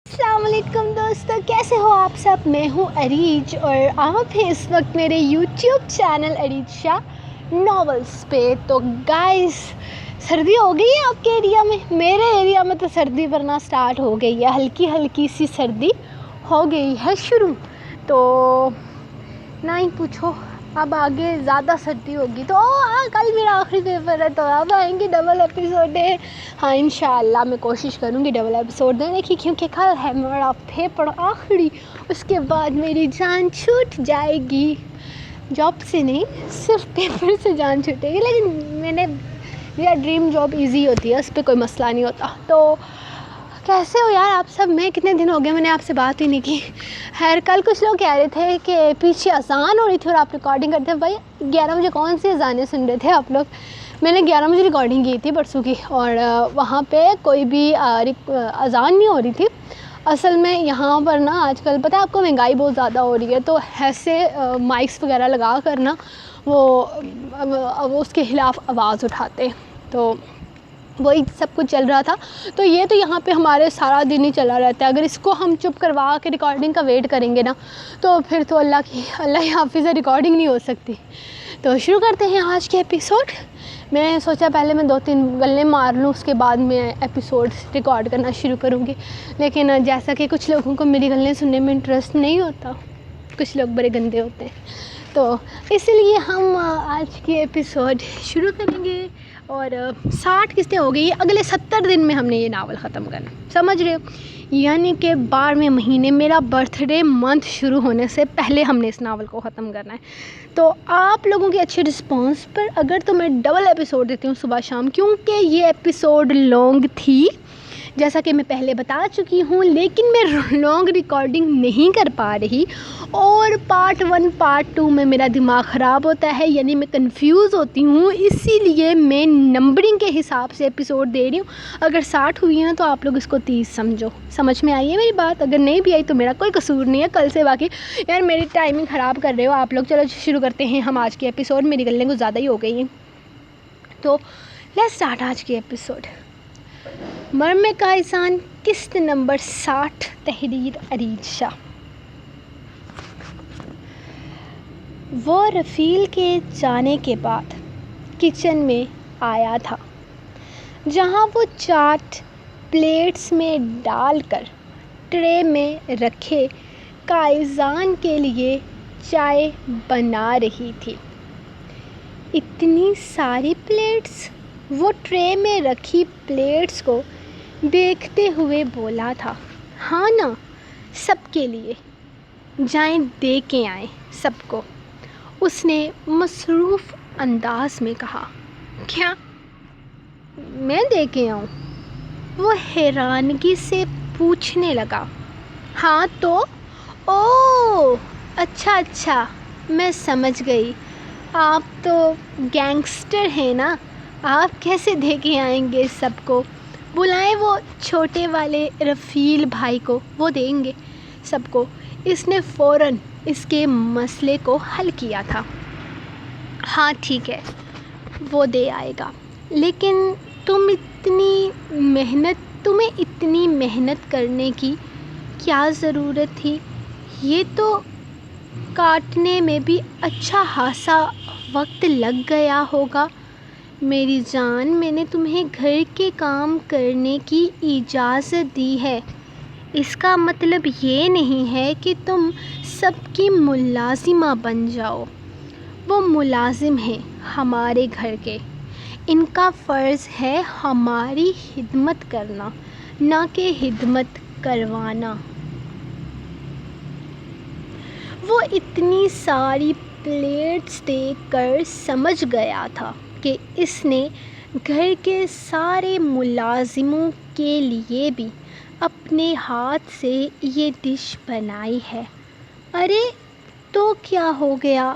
السلام علیکم دوستو، کیسے ہو آپ سب؟ میں ہوں اریج اور آپ ہیں اس وقت میرے یوٹیوب چینل اریج شاہ ناولز پہ۔ تو گائز، سردی ہو گئی ہے آپ کے ایریا میں؟ میرے ایریا میں تو سردی پڑنا سٹارٹ ہو گئی ہے، ہلکی ہلکی سی سردی ہو گئی ہے شروع۔ تو نہ ہی پوچھو، اب آگے زیادہ سردی ہوگی تو کل میرا آخری پیپر ہے، تو اب آئیں گے ڈبل ایپیسوڈ ہے۔ ہاں انشاءاللہ میں کوشش کروں گی ڈبل ایپیسوڈ دینے کی، کیونکہ کل ہے میرا پیپر آخری، اس کے بعد میری جان چھوٹ جائے گی۔ جاب سے نہیں، صرف پیپر سے جان چھوٹے گی، لیکن میرا ڈریم جاب ایزی ہوتی ہے، اس پہ کوئی مسئلہ نہیں ہوتا۔ تو کیسے ہو یار آپ سب؟ میں کتنے دن ہو گئے میں نے آپ سے بات ہی نہیں کی۔ خیر، کل کچھ لوگ کہہ رہے تھے کہ پیچھے اذان ہو رہی تھی اور آپ ریکارڈنگ کرتے ہیں۔ بھائی 11 بجے کون سی اذانیں سن رہے تھے آپ لوگ؟ میں نے 11 بجے ریکارڈنگ کی تھی پرسوں کی، اور وہاں پہ کوئی بھی اذان نہیں ہو رہی تھی۔ اصل میں یہاں پر نا آج کل پتہ ہے آپ کو، مہنگائی بہت زیادہ ہو رہی ہے، تو ایسے مائکس وغیرہ لگا کر نا وہ اس کے خلاف آواز اٹھاتے، تو وہی سب کچھ چل رہا تھا۔ تو یہ تو یہاں پہ ہمارے سارا دن ہی چلا رہتا ہے، اگر اس کو ہم چپ کروا کے ریکارڈنگ کا ویٹ کریں گے نا تو پھر تو اللہ حافظ ریکارڈنگ نہیں ہو سکتی۔ تو شروع کرتے ہیں آج کے ایپیسوڈ۔ میں سوچا پہلے میں 2-3 گلے مار لوں، اس کے بعد میں ایپیسوڈ ریکارڈ کرنا شروع کروں گی، لیکن جیسا کہ کچھ لوگوں کو میری گلیں سننے میں انٹرسٹ نہیں ہوتا، کچھ لوگ بڑے گندے ہوتے ہیں، تو اس لیے ہم آج کی ایپیسوڈ شروع کریں گے۔ اور 60 قسطیں ہو گئی، اگلے 70 دن میں ہم نے یہ ناول ختم کرنا، سمجھ رہے ہو؟ یعنی کہ 12ویں مہینے میرا برتھ ڈے منتھ شروع ہونے سے پہلے ہم نے اس ناول کو ختم کرنا ہے۔ تو آپ لوگوں کے اچھے رسپانس پر اگر تو میں ڈبل ایپیسوڈ دیتی ہوں صبح شام، کیونکہ یہ ایپیسوڈ لانگ تھی جیسا کہ میں پہلے بتا چکی ہوں، لیکن میں لانگ ریکارڈنگ نہیں کر پا رہی، اور پارٹ 1 پارٹ 2 میں میرا دماغ خراب ہوتا ہے، یعنی میں کنفیوز ہوتی ہوں، اسی لیے میں نمبرنگ کے حساب سے ایپیسوڈ دے رہی ہوں۔ اگر 60 ہوئی ہیں تو آپ لوگ اس کو 30 سمجھو۔ سمجھ میں آئی ہے میری بات؟ اگر نہیں بھی آئی تو میرا کوئی قصور نہیں ہے کل سے، باقی یار میری ٹائمنگ خراب کر رہے ہو آپ لوگ۔ چلو شروع کرتے ہیں ہم آج کی ایپیسوڈ، میری گلیں کچھ زیادہ ہی ہو گئی ہیں، تو لیٹس اسٹارٹ آج کی ایپیسوڈ۔ مرمے کا احسان، قسط نمبر 60، تحریر اریج شاہ۔ وہ رفیل کے جانے کے بعد کچن میں آیا تھا، جہاں وہ چاٹ پلیٹس میں ڈال کر ٹرے میں رکھے قائزان کے لیے چائے بنا رہی تھی۔ اتنی ساری پلیٹس؟ وہ ٹرے میں رکھی پلیٹس کو دیکھتے ہوئے بولا تھا۔ ہاں نا، سب کے لیے، جائیں دے کے آئیں سب کو، اس نے مصروف انداز میں کہا۔ کیا میں دے کے آؤں؟ وہ حیرانگی سے پوچھنے لگا۔ ہاں تو؟ اوہ اچھا، میں سمجھ گئی، آپ تو گینگسٹر ہیں نا، آپ کیسے دے کے آئیں گے سب کو؟ بلائیں وہ چھوٹے والے رفیل بھائی کو، وہ دیں گے سب کو۔ اس نے فوراً اس کے مسئلے کو حل کیا تھا۔ ہاں ٹھیک ہے، وہ دے آئے گا، لیکن تمہیں اتنی محنت کرنے کی کیا ضرورت تھی؟ یہ تو کاٹنے میں بھی اچھا خاصا وقت لگ گیا ہوگا۔ میری جان، میں نے تمہیں گھر کے کام کرنے کی اجازت دی ہے، اس کا مطلب یہ نہیں ہے کہ تم سب کی ملازمہ بن جاؤ۔ وہ ملازم ہیں ہمارے گھر کے، ان کا فرض ہے ہماری خدمت کرنا، نہ کہ خدمت کروانا۔ وہ اتنی ساری پلیٹس دیکھ کر سمجھ گیا تھا کہ اس نے گھر کے سارے ملازموں کے لیے بھی اپنے ہاتھ سے یہ ڈش بنائی ہے۔ ارے تو کیا ہو گیا،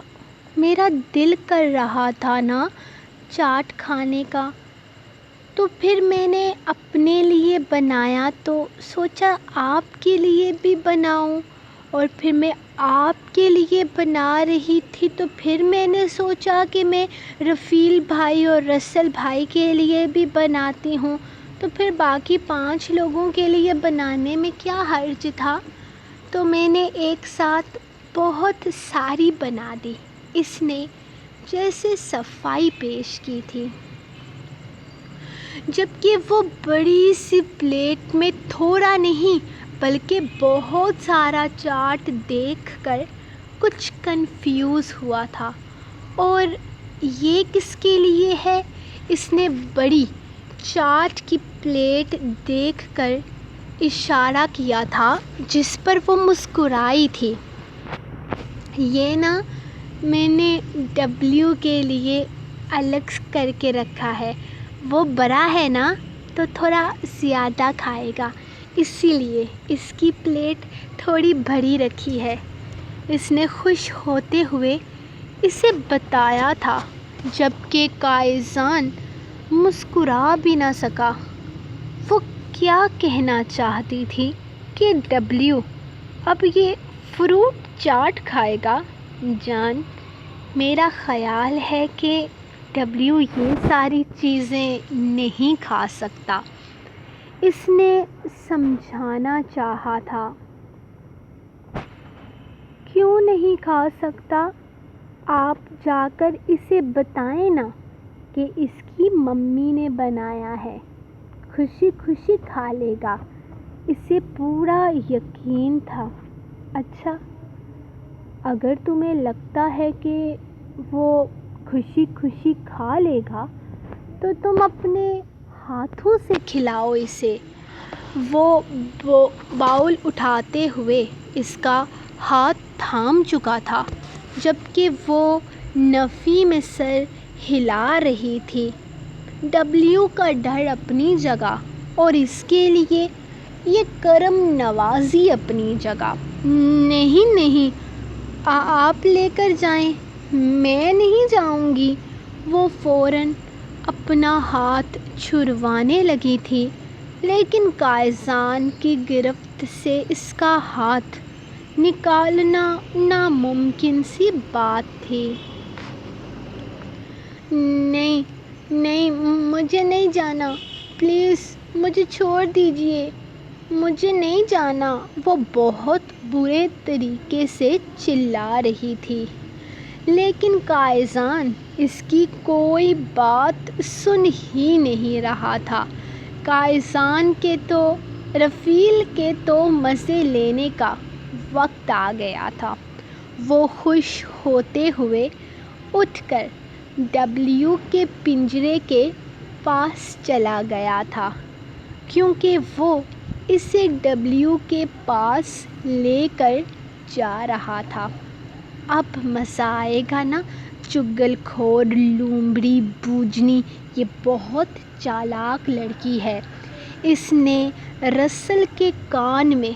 میرا دل کر رہا تھا نا چاٹ کھانے کا، تو پھر میں نے اپنے لیے بنایا، تو سوچا آپ کے لیے بھی بناؤں، اور پھر میں آپ کے لیے بنا رہی تھی تو پھر میں نے سوچا کہ میں رفیل بھائی اور رسل بھائی کے لیے بھی بناتی ہوں، تو پھر باقی 5 لوگوں کے لیے بنانے میں کیا حرج تھا؟ تو میں نے ایک ساتھ بہت ساری بنا دی۔ اس نے جیسے صفائی پیش کی تھی، جبکہ وہ بڑی سی پلیٹ میں تھوڑا نہیں بلکہ بہت سارا چاٹ دیکھ کر کچھ کنفیوز ہوا تھا۔ اور یہ کس کے لیے ہے؟ اس نے بڑی چاٹ کی پلیٹ دیکھ کر اشارہ کیا تھا جس پر وہ مسکرائی تھی۔ یہ نا میں نے ڈبلیو کے لیے الگ کر کے رکھا ہے، وہ بڑا ہے نا تو تھوڑا زیادہ کھائے گا، اسی لیے اس کی پلیٹ تھوڑی بڑی رکھی ہے۔ اس نے خوش ہوتے ہوئے اسے بتایا تھا، جبکہ کائزان مسکرا بھی نہ سکا۔ وہ کیا کہنا چاہتی تھی کہ ڈبلیو اب یہ فروٹ چاٹ کھائے گا؟ جان، میرا خیال ہے کہ ڈبلیو یہ ساری چیزیں نہیں کھا سکتا۔ اس نے سمجھانا چاہا تھا۔ کیوں نہیں کھا سکتا؟ آپ جا کر اسے بتائیں نا کہ اس کی ممی نے بنایا ہے، خوشی خوشی کھا لے گا، اسے پورا یقین تھا۔ اچھا، اگر تمہیں لگتا ہے کہ وہ خوشی خوشی کھا لے گا تو تم اپنے ہاتھوں سے کھلاؤ اسے۔ وہ باؤل اٹھاتے ہوئے اس کا ہاتھ تھام چکا تھا، جبکہ وہ نفی میں سر ہلا رہی تھی۔ ڈبلیو کا ڈر اپنی جگہ اور اس کے لیے یہ کرم نوازی اپنی جگہ۔ نہیں نہیں، آپ لے کر جائیں، میں نہیں جاؤں گی۔ وہ فوراً اپنا ہاتھ چھڑوانے لگی تھی، لیکن کائزان کی گرفت سے اس کا ہاتھ نکالنا ناممکن سی بات تھی۔ نہیں نہیں، مجھے نہیں جانا، پلیز مجھے چھوڑ دیجیے، مجھے نہیں جانا۔ وہ بہت برے طریقے سے چلا رہی تھی، لیکن کائزان اس کی کوئی بات سن ہی نہیں رہا تھا۔ کائزان کے تو رفیل کے تو مزے لینے کا وقت آ گیا تھا۔ وہ خوش ہوتے ہوئے اٹھ کر ڈبلیو کے پنجرے کے پاس چلا گیا تھا، کیونکہ وہ اسے ڈبلیو کے پاس لے کر جا رہا تھا۔ اب مزہ آئے گا نا؟ چگل خور لومڑی بوجنی یہ بہت چالاک لڑکی ہے۔ اس نے رسل کے کان میں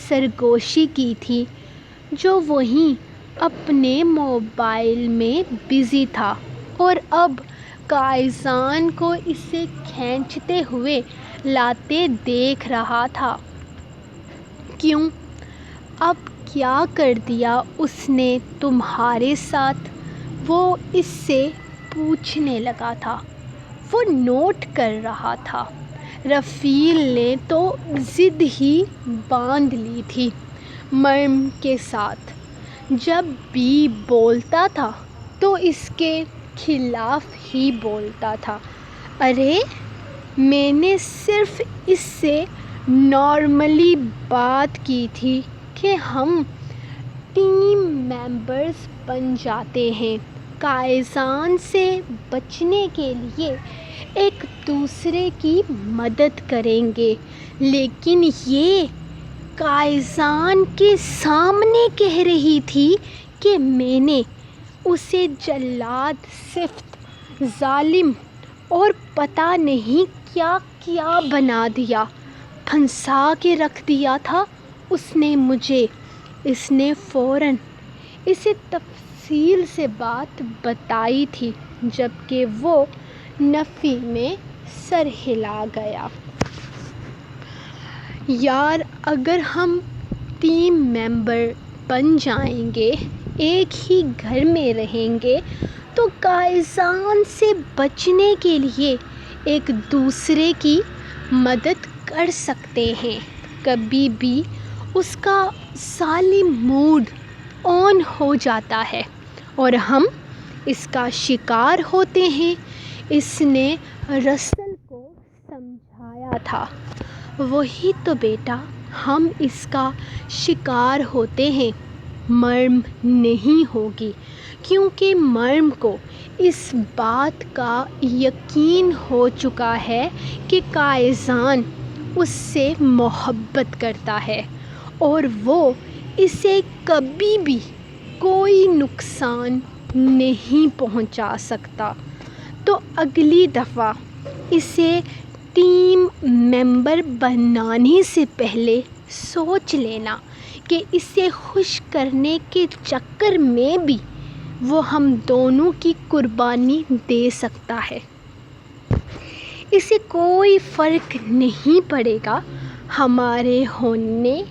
سرگوشی کی تھی، جو وہیں اپنے موبائل میں بزی تھا اور اب کائزان کو اسے کھینچتے ہوئے لاتے دیکھ رہا تھا۔ کیوں؟ اب کیا کر دیا اس نے تمہارے ساتھ؟ وہ اس سے پوچھنے لگا تھا۔ وہ نوٹ کر رہا تھا۔ رفیل نے تو ضد ہی باندھ لی تھی مریم کے ساتھ۔ جب بھی بولتا تھا تو اس کے خلاف ہی بولتا تھا۔ ارے، میں نے صرف اس سے نارملی بات کی تھی کہ ہم ٹیم میمبرز بن جاتے ہیں، کائزان سے بچنے کے لیے ایک دوسرے کی مدد کریں گے۔ لیکن یہ کائزان کے سامنے کہہ رہی تھی کہ میں نے اسے جلاد، صفت، ظالم اور پتہ نہیں کیا کیا بنا دیا، پھنسا کے رکھ دیا تھا اس نے مجھے۔ اس نے فوراً اسے تفصیل سے بات بتائی تھی، جبکہ وہ نفی میں سر ہلا گیا۔ یار، اگر ہم ٹیم ممبر بن جائیں گے، ایک ہی گھر میں رہیں گے، تو کائزان سے بچنے کے لیے ایک دوسرے کی مدد کر سکتے ہیں۔ کبھی بھی اس کا ظالم موڈ آن ہو جاتا ہے اور ہم اس کا شکار ہوتے ہیں۔ اس نے رسل کو سمجھایا تھا، وہی تو بیٹا، ہم اس کا شکار ہوتے ہیں۔ مریم نہیں ہوگی، کیونکہ مریم کو اس بات کا یقین ہو چکا ہے کہ کائزان اس سے محبت کرتا ہے اور وہ اسے کبھی بھی کوئی نقصان نہیں پہنچا سکتا۔ تو اگلی دفعہ اسے ٹیم ممبر بنانے سے پہلے سوچ لینا کہ اسے خوش کرنے کے چکر میں بھی وہ ہم دونوں کی قربانی دے سکتا ہے۔ اسے کوئی فرق نہیں پڑے گا ہمارے ہونے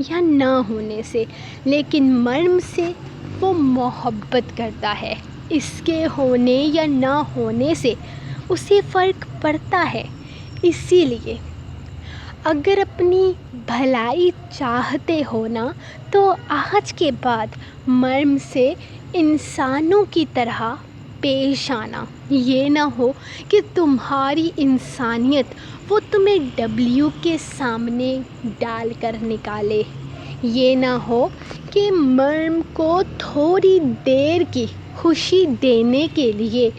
یا نہ ہونے سے، لیکن مریم سے وہ محبت کرتا ہے۔ اس کے ہونے یا نہ ہونے سے اسے فرق پڑتا ہے۔ اسی لیے اگر اپنی بھلائی چاہتے ہو نا تو آج کے بعد مریم سے انسانوں کی طرح پیش آنا۔ یہ نہ ہو کہ تمہاری انسانیت وہ تمہیں ڈبلیو کے سامنے ڈال کر نکالے۔ یہ نہ ہو کہ مریم کو تھوڑی دیر کی خوشی دینے کے لیے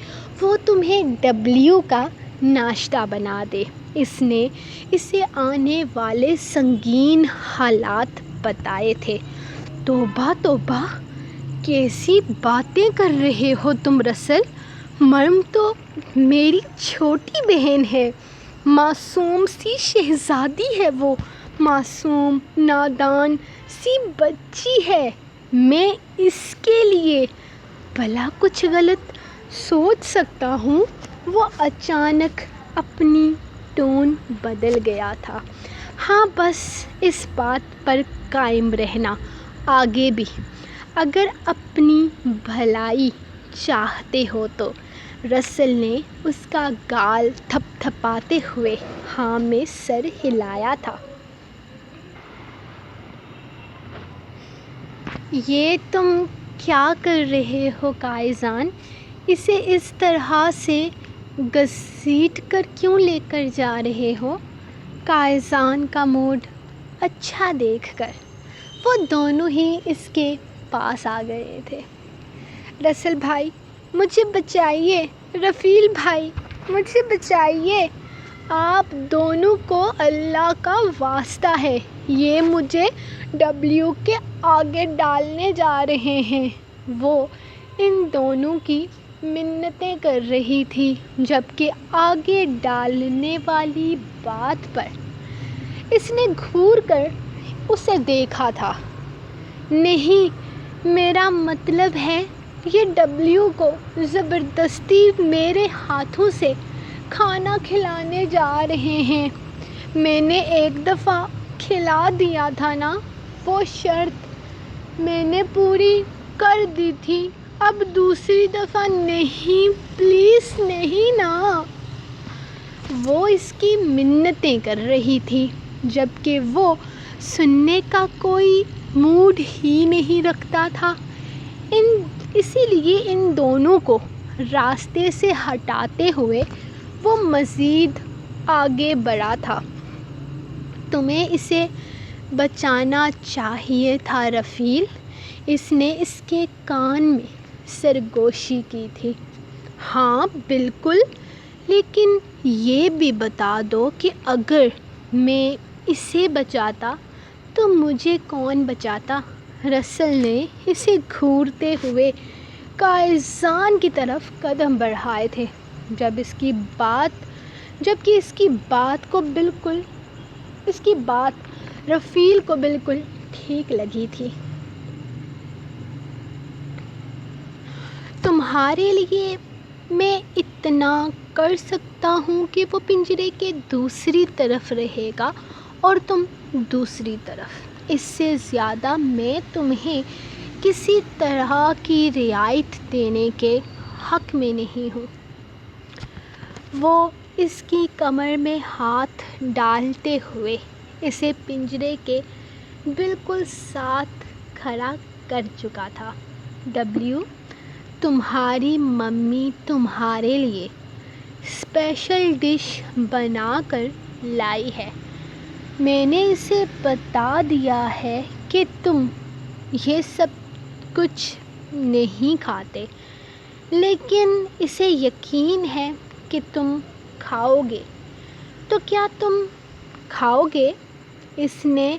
وہ تمہیں ڈبلیو کا ناشتہ بنا دے۔ اس نے اسے آنے والے سنگین حالات بتائے تھے۔ توبہ توبہ، کیسی باتیں کر رہے ہو تم رسل؟ مریم تو میری چھوٹی بہن ہے، معصوم سی شہزادی ہے، وہ معصوم نادان سی بچی ہے۔ میں اس کے لیے بھلا کچھ غلط سوچ سکتا ہوں؟ وہ اچانک اپنی ٹون بدل گیا تھا۔ ہاں، بس اس بات پر قائم رہنا آگے بھی، اگر اپنی بھلائی چاہتے ہو تو۔ رسل نے اس کا گال تھپ تھپاتے ہوئے ہاں میں سر ہلایا تھا۔ یہ تم کیا کر رہے ہو کائزان؟ اسے اس طرح سے گھسیٹ کر کیوں لے کر جا رہے ہو؟ کائزان کا موڈ اچھا دیکھ کر وہ دونوں ہی اس کے پاس آ گئے تھے۔ رسل بھائی، مجھے بچائیے، رفیل بھائی، مجھے بچائیے، آپ دونوں کو اللہ کا واسطہ ہے، یہ مجھے ڈبلیو کے آگے ڈالنے جا رہے ہیں۔ وہ ان دونوں کی منتیں کر رہی تھی، جبکہ آگے ڈالنے والی بات پر اس نے گھور کر اسے دیکھا تھا۔ نہیں، میرا مطلب ہے یہ ڈبلیو کو زبردستی میرے ہاتھوں سے کھانا کھلانے جا رہے ہیں۔ میں نے ایک دفعہ کھلا دیا تھا نا، وہ شرط میں نے پوری کر دی تھی، اب دوسری دفعہ نہیں، پلیز نہیں نا۔ وہ اس کی منتیں کر رہی تھی، جبکہ وہ سننے کا کوئی موڈ ہی نہیں رکھتا تھا۔ اسی لیے ان دونوں کو راستے سے ہٹاتے ہوئے وہ مزید آگے بڑھا تھا۔ تمہیں اسے بچانا چاہیے تھا رفیل، اس نے اس کے کان میں سرگوشی کی تھی۔ ہاں بالکل، لیکن یہ بھی بتا دو کہ اگر میں اسے بچاتا تو مجھے کون بچاتا؟ رسل نے اسے گھورتے ہوئے کائزان کی طرف قدم بڑھائے تھے، جبکہ اس کی بات رفیل کو بالکل ٹھیک لگی تھی۔ تمہارے لیے میں اتنا کر سکتا ہوں کہ وہ پنجرے کے دوسری طرف رہے گا اور تم دوسری طرف۔ اس سے زیادہ میں تمہیں کسی طرح کی رعایت دینے کے حق میں نہیں ہوں۔ وہ اس کی کمر میں ہاتھ ڈالتے ہوئے اسے پنجرے کے بالکل ساتھ کھڑا کر چکا تھا۔ ڈبلیو، تمہاری ممی تمہارے لیے اسپیشل ڈش بنا کر لائی ہے۔ میں نے اسے بتا دیا ہے کہ تم یہ سب کچھ نہیں کھاتے، لیکن اسے یقین ہے کہ تم کھاؤ گے، تو کیا تم کھاؤ گے؟ اس نے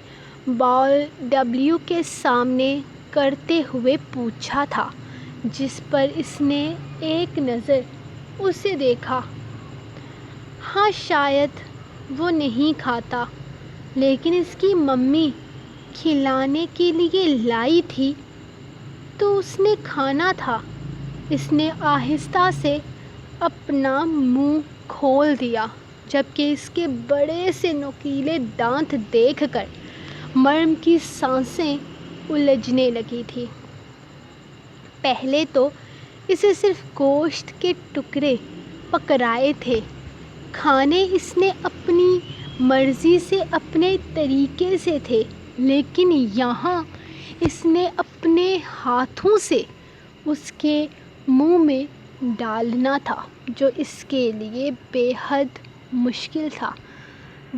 باؤل ڈبلیو کے سامنے کرتے ہوئے پوچھا تھا، جس پر اس نے ایک نظر اسے دیکھا۔ ہاں، شاید وہ نہیں کھاتا، لیکن اس کی ممی کھلانے کے لیے لائی تھی تو اس نے کھانا تھا۔ اس نے آہستہ سے اپنا منہ کھول دیا، جبکہ اس کے بڑے سے نوکیلے دانت دیکھ کر مریم کی سانسیں الجھنے لگی تھیں۔ پہلے تو اسے صرف گوشت کے ٹکڑے پکڑائے تھے، کھانے اس نے اپنی مرضی سے اپنے طریقے سے تھے، لیکن یہاں اس نے اپنے ہاتھوں سے اس کے منہ میں ڈالنا تھا، جو اس کے لیے بے حد مشکل تھا۔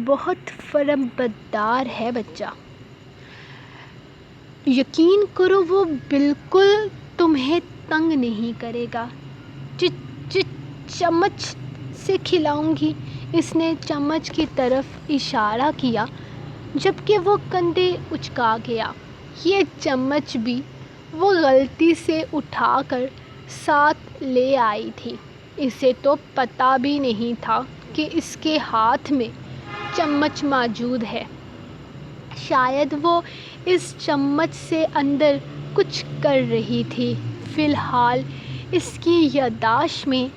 بہت فرمانبردار ہے بچہ، یقین کرو وہ بالکل تمہیں تنگ نہیں کرے گا۔ چمچ سے کھلاؤں گی۔ اس نے چمچ کی طرف اشارہ کیا، جبکہ وہ کندھے اچکا گیا۔ یہ چمچ بھی وہ غلطی سے اٹھا کر ساتھ لے آئی تھی۔ اسے تو پتہ بھی نہیں تھا کہ اس کے ہاتھ میں چمچ موجود ہے۔ شاید وہ اس چمچ سے اندر کچھ کر رہی تھی۔ فی الحال اس کی یادداشت میں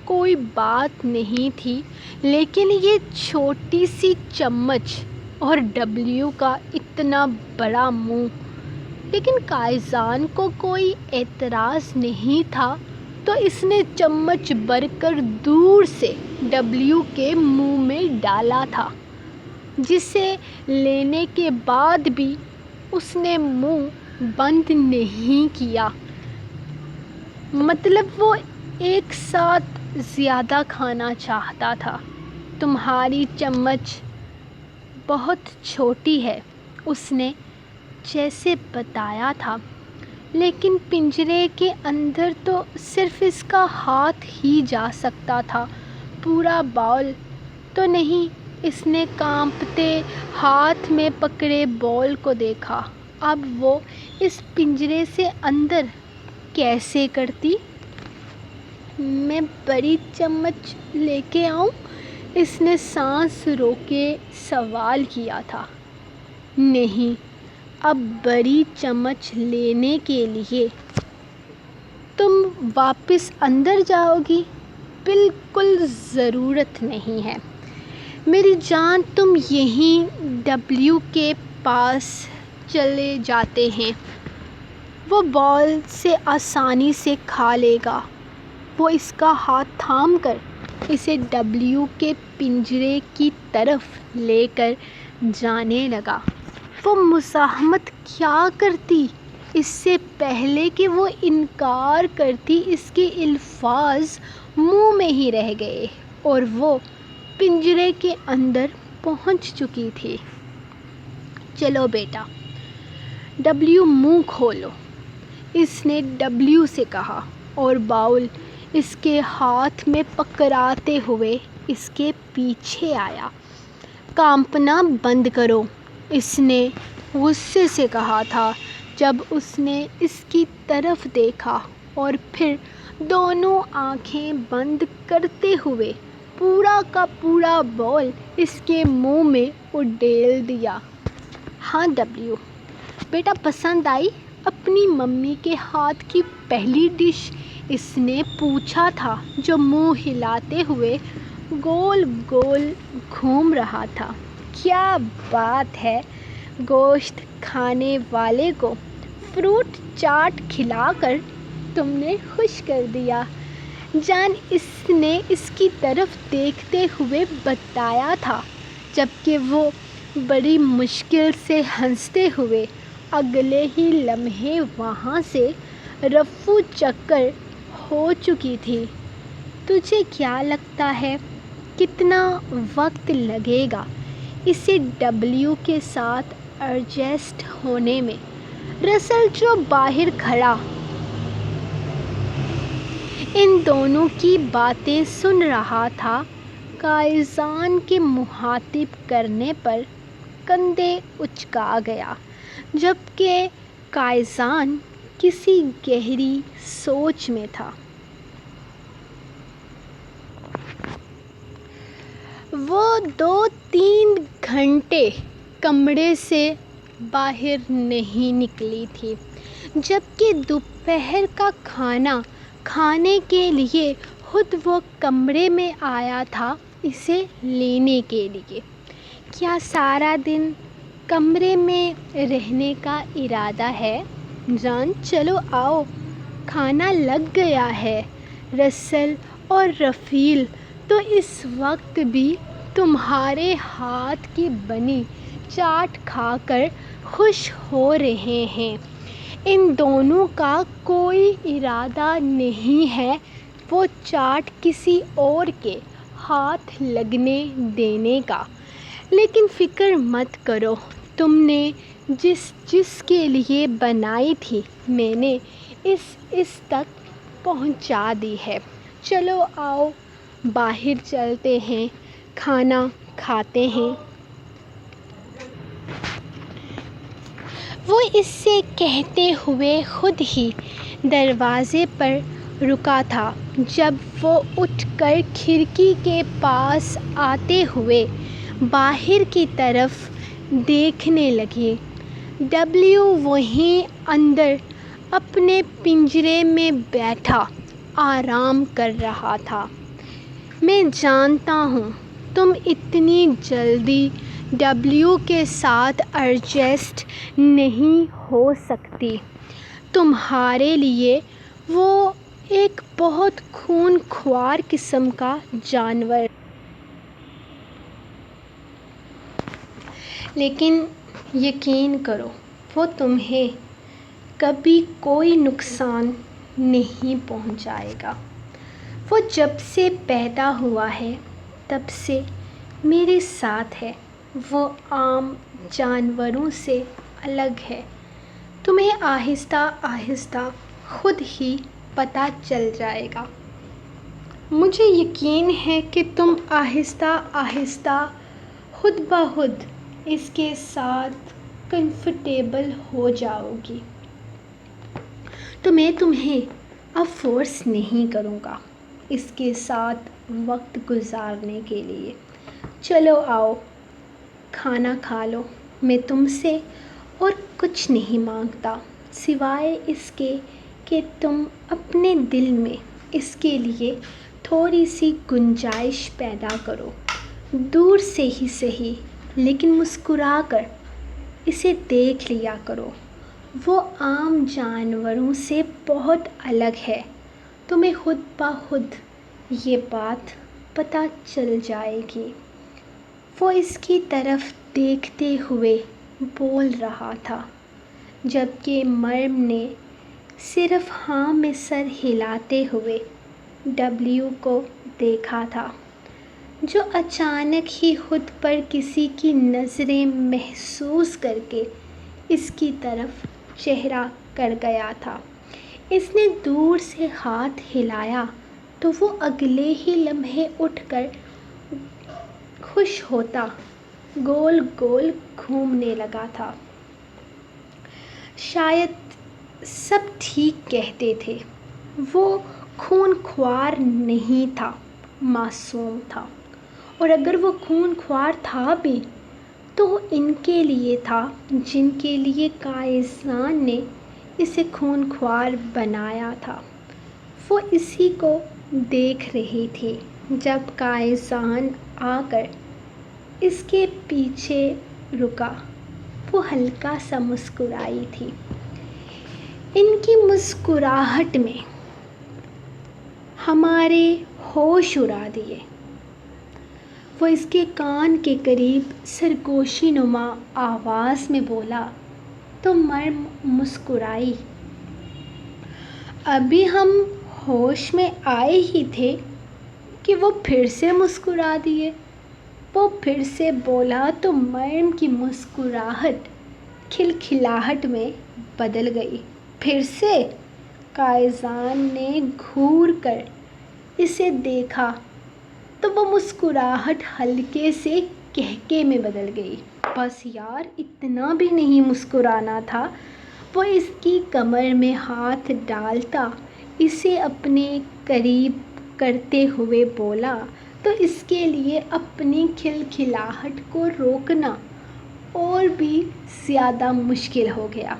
کوئی بات نہیں تھی، لیکن یہ چھوٹی سی چمچ اور ڈبلیو کا اتنا بڑا منہ۔ لیکن قائزان کو کوئی اعتراض نہیں تھا، تو اس نے چمچ بھر کر دور سے ڈبلیو کے منہ میں ڈالا تھا، جسے لینے کے بعد بھی اس نے منہ بند نہیں کیا۔ مطلب وہ ایک ساتھ زیادہ کھانا چاہتا تھا۔ تمہاری چمچ بہت چھوٹی ہے، اس نے جیسے بتایا تھا، لیکن پنجرے کے اندر تو صرف اس کا ہاتھ ہی جا سکتا تھا، پورا باؤل تو نہیں۔ اس نے کانپتے ہاتھ میں پکڑے باؤل کو دیکھا۔ اب وہ اس پنجرے سے اندر کیسے کرتی؟ میں بڑی چمچ لے کے آؤں؟ اس نے سانس روکے سوال کیا تھا۔ نہیں، اب بڑی چمچ لینے کے لیے تم واپس اندر جاؤ گی؟ بالکل ضرورت نہیں ہے میری جان، تم یہیں ڈبلیو کے پاس چلے جاتے ہیں، وہ باؤل سے آسانی سے کھا لے گا۔ وہ اس کا ہاتھ تھام کر اسے ڈبلیو کے پنجرے کی طرف لے کر جانے لگا۔ وہ مزاحمت کیا کرتی؟ اس سے پہلے کہ وہ انکار کرتی، اس کے الفاظ منہ میں ہی رہ گئے اور وہ پنجرے کے اندر پہنچ چکی تھی۔ چلو بیٹا، ڈبلیو منہ کھولو، اس نے ڈبلیو سے کہا، اور باؤل اس کے ہاتھ میں پکڑاتے ہوئے اس کے پیچھے آیا۔ کانپنا بند کرو، اس نے غصے سے کہا تھا جب اس نے اس کی طرف دیکھا، اور پھر دونوں آنکھیں بند کرتے ہوئے پورا کا پورا باؤل اس کے منہ میں اڈیل دیا۔ ہاں ڈبلیو بیٹا، پسند آئی اپنی ممی کے ہاتھ کی پہلی ڈش؟ اس نے پوچھا تھا، جو منہ ہلاتے ہوئے گول گول گھوم رہا تھا۔ کیا بات ہے، گوشت کھانے والے کو فروٹ چاٹ کھلا کر تم نے خوش کر دیا۔ جان اس نے اس کی طرف دیکھتے ہوئے بتایا تھا، جبکہ وہ بڑی مشکل سے ہنستے ہوئے اگلے ہی لمحے وہاں سے رفو چکر ہو چکی تھی۔ تجھے کیا لگتا ہے کتنا وقت لگے گا اسے ڈبلیو کے ساتھ ایڈجسٹ ہونے میں؟ رسل جو باہر کھڑا ان دونوں کی باتیں سن رہا تھا، قائزان کے مخاطب کرنے پر کندھے اچکا گیا، جبکہ قائزان کسی گہری سوچ میں تھا۔ وہ 2-3 گھنٹے کمرے سے باہر نہیں نکلی تھی، جبکہ دوپہر کا کھانا کھانے کے لیے خود وہ کمرے میں آیا تھا اسے لینے کے لیے۔ کیا سارا دن کمرے میں رہنے کا ارادہ ہے؟ جان چلو آؤ، کھانا لگ گیا ہے۔ رسل اور رفیل تو اس وقت بھی تمہارے ہاتھ کی بنی چاٹ کھا کر خوش ہو رہے ہیں۔ ان دونوں کا کوئی ارادہ نہیں ہے وہ چاٹ کسی اور کے ہاتھ لگنے دینے کا، لیکن فکر مت کرو، تم نے جس کے لیے بنائی تھی میں نے اس تک پہنچا دی ہے۔ چلو آؤ باہر چلتے ہیں، کھانا کھاتے ہیں۔ وہ اس سے کہتے ہوئے خود ہی دروازے پر رکا تھا جب وہ اٹھ کر کھڑکی کے پاس آتے ہوئے باہر کی طرف دیکھنے لگی۔ ڈبلیو وہیں اندر اپنے پنجرے میں بیٹھا آرام کر رہا تھا۔ میں جانتا ہوں تم اتنی جلدی ڈبلیو کے ساتھ ایڈجسٹ نہیں ہو سکتی۔ تمہارے لیے وہ ایک بہت خون خوار قسم کا جانور، لیکن یقین کرو وہ تمہیں کبھی کوئی نقصان نہیں پہنچائے گا۔ وہ جب سے پیدا ہوا ہے تب سے میرے ساتھ ہے، وہ عام جانوروں سے الگ ہے۔ تمہیں آہستہ آہستہ خود ہی پتہ چل جائے گا۔ مجھے یقین ہے کہ تم آہستہ آہستہ خود بخود اس کے ساتھ کمفرٹیبل ہو جاؤ گی۔ تو میں تمہیں اب فورس نہیں کروں گا اس کے ساتھ وقت گزارنے کے لیے۔ چلو آؤ کھانا کھا لو۔ میں تم سے اور کچھ نہیں مانگتا سوائے اس کے کہ تم اپنے دل میں اس کے لیے تھوڑی سی گنجائش پیدا کرو، دور سے ہی صحیح لیکن مسکرا کر اسے دیکھ لیا کرو۔ وہ عام جانوروں سے بہت الگ ہے، تمہیں خود بخود یہ بات پتہ چل جائے گی۔ وہ اس کی طرف دیکھتے ہوئے بول رہا تھا، جبکہ مریم نے صرف ہاں میں سر ہلاتے ہوئے ڈبلیو کو دیکھا تھا، جو اچانک ہی خود پر کسی کی نظریں محسوس کر کے اس کی طرف چہرہ کر گیا تھا۔ اس نے دور سے ہاتھ ہلایا تو وہ اگلے ہی لمحے اٹھ کر خوش ہوتا گول گول گھومنے لگا تھا۔ شاید سب ٹھیک کہتے تھے، وہ خون خوار نہیں تھا، معصوم تھا، اور اگر وہ خون خوار تھا بھی تو ان کے لیے تھا جن کے لیے قائزان نے اسے خون خوار بنایا تھا۔ وہ اسی کو دیکھ رہی تھی جب قائزان آ کر اس کے پیچھے رکا۔ وہ ہلکا سا مسکرائی تھی۔ ان کی مسکراہٹ میں ہمارے ہوش اڑا دیے۔ وہ اس کے کان کے قریب سرگوشی نما آواز میں بولا تو مریم مسکرائی۔ ابھی ہم ہوش میں آئے ہی تھے کہ وہ پھر سے مسکرا دیے۔ وہ پھر سے بولا تو مریم کی مسکراہٹ کھلکھلاہٹ میں بدل گئی۔ پھر سے؟ قائزان نے گھور کر اسے دیکھا تو وہ مسکراہٹ ہلکے سے کہکے میں بدل گئی۔ بس یار، اتنا بھی نہیں مسکرانا تھا۔ وہ اس کی کمر میں ہاتھ ڈالتا اسے اپنے قریب کرتے ہوئے بولا تو اس کے لیے اپنی کھلکھلاہٹ کو روکنا اور بھی زیادہ مشکل ہو گیا۔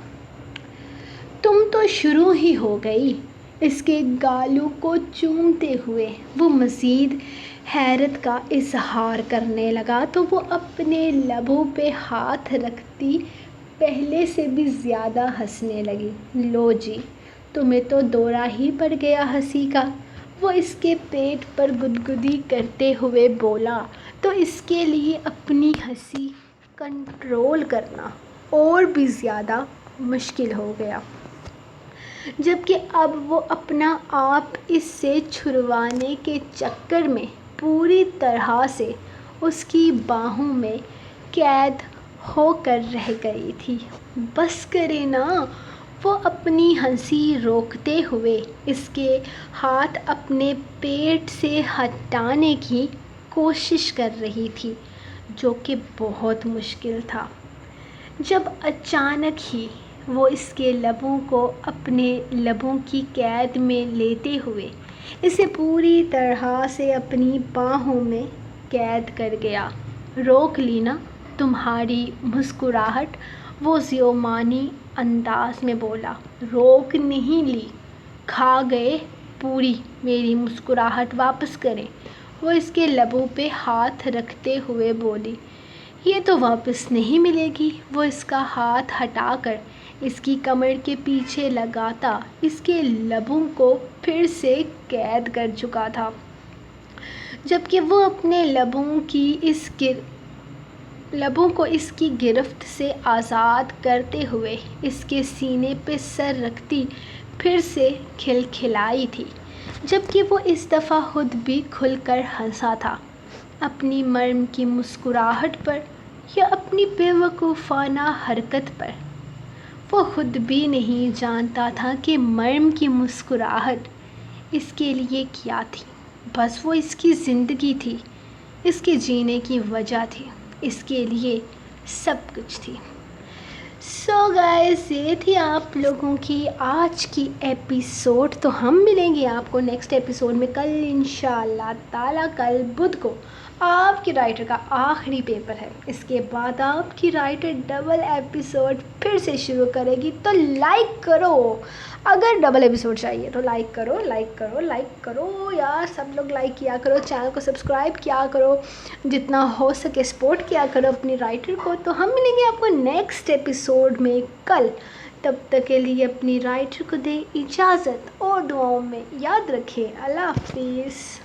تم تو شروع ہی ہو گئی۔ اس کے گالوں کو چومتے ہوئے وہ مزید حیرت کا اظہار کرنے لگا تو وہ اپنے لبوں پہ ہاتھ رکھتی پہلے سے بھی زیادہ ہنسنے لگی۔ لو جی، تمہیں تو دورہ ہی پڑ گیا ہنسی کا۔ وہ اس کے پیٹ پر گدگدی کرتے ہوئے بولا تو اس کے لیے اپنی ہنسی کنٹرول کرنا اور بھی زیادہ مشکل ہو گیا، جبکہ اب وہ اپنا آپ اس سے چھڑوانے کے چکر میں پوری طرح سے اس کی باہوں میں قید ہو کر رہ گئی تھی۔ بس کرے نا، وہ اپنی ہنسی روکتے ہوئے اس کے ہاتھ اپنے پیٹ سے ہٹانے کی کوشش کر رہی تھی، جو کہ بہت مشکل تھا، جب اچانک ہی وہ اس کے لبوں کو اپنے لبوں کی قید میں لیتے ہوئے اسے پوری طرح سے اپنی باہوں میں قید کر گیا۔ روک لی نا تمہاری مسکراہٹ؟ وہ ذیومانی انداز میں بولا۔ روک نہیں لی، کھا گئے پوری میری مسکراہٹ واپس کریں۔ وہ اس کے لبوں پہ ہاتھ رکھتے ہوئے بولی۔ یہ تو واپس نہیں ملے گی۔ وہ اس کا ہاتھ ہٹا کر اس کی کمر کے پیچھے لگاتا اس کے لبوں کو پھر سے قید کر چکا تھا، جبکہ وہ اپنے لبوں کو اس کی گرفت سے آزاد کرتے ہوئے اس کے سینے پہ سر رکھتی پھر سے کھلکھلائی تھی، جبکہ وہ اس دفعہ خود بھی کھل کر ہنسا تھا، اپنی مریم کی مسکراہٹ پر یا اپنی بے وقوفانہ حرکت پر۔ وہ خود بھی نہیں جانتا تھا کہ مریم کی مسکراہٹ اس کے لیے کیا تھی۔ بس وہ اس کی زندگی تھی، اس کے جینے کی وجہ تھی، اس کے لیے سب کچھ تھی۔ سو گائز، یہ تھی آپ لوگوں کی آج کی ایپیسوڈ۔ تو ہم ملیں گے آپ کو نیکسٹ ایپیسوڈ میں کل انشاءاللہ تعالیٰ۔ کل بدھ کو آپ کی رائٹر کا آخری پیپر ہے۔ اس کے بعد آپ کی رائٹر ڈبل ایپیسوڈ پھر سے شروع کرے گی، تو لائک کرو۔ اگر ڈبل ایپیسوڈ چاہیے تو لائک کرو، لائک کرو، لائک کرو یار، سب لوگ لائک کیا کرو، چینل کو سبسکرائب کیا کرو، جتنا ہو سکے سپورٹ کیا کرو اپنی رائٹر کو۔ تو ہم ملیں گے آپ کو نیکسٹ ایپیسوڈ میں کل۔ تب تک کے لیے اپنی رائٹر کو دے اجازت اور دعاؤں میں یاد رکھیں۔ اللہ حافظ۔